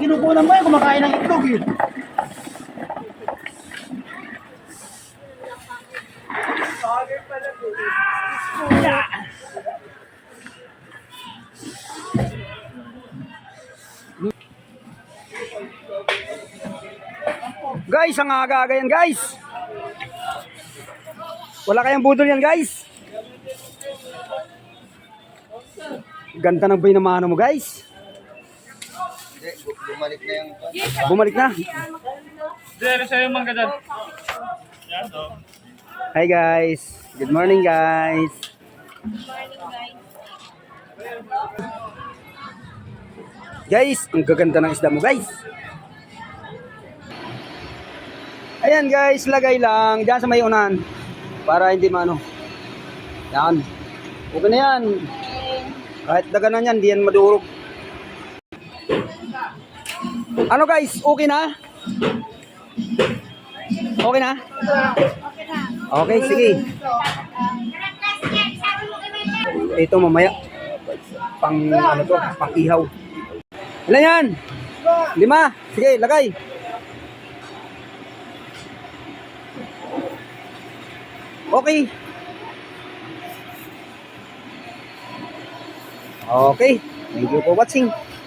Kinukunan mo yung kumakain ng itlog eh. Guys, ang aga-aga yan guys. Wala kayang budol yan guys. Ganda ng binamano mo guys. Bumalik na yung... Bumalik na. Dere sa'yo mangga dyan. Yan o. Hi guys. Good morning guys. Guys, ang gaganda ng isda mo guys. Ayan guys, lagay lang diyan sa may unahan para hindi maano. Yan. Okay na yan. Kahit daganan yan, hindi yan madurog. Ano guys, okay na? Okay na? Okay, sige. Ito mamaya. Pang ano to, pang ihaw. Ilan yan? 5. Sige, lagay. Okay. Okay. Thank you for watching.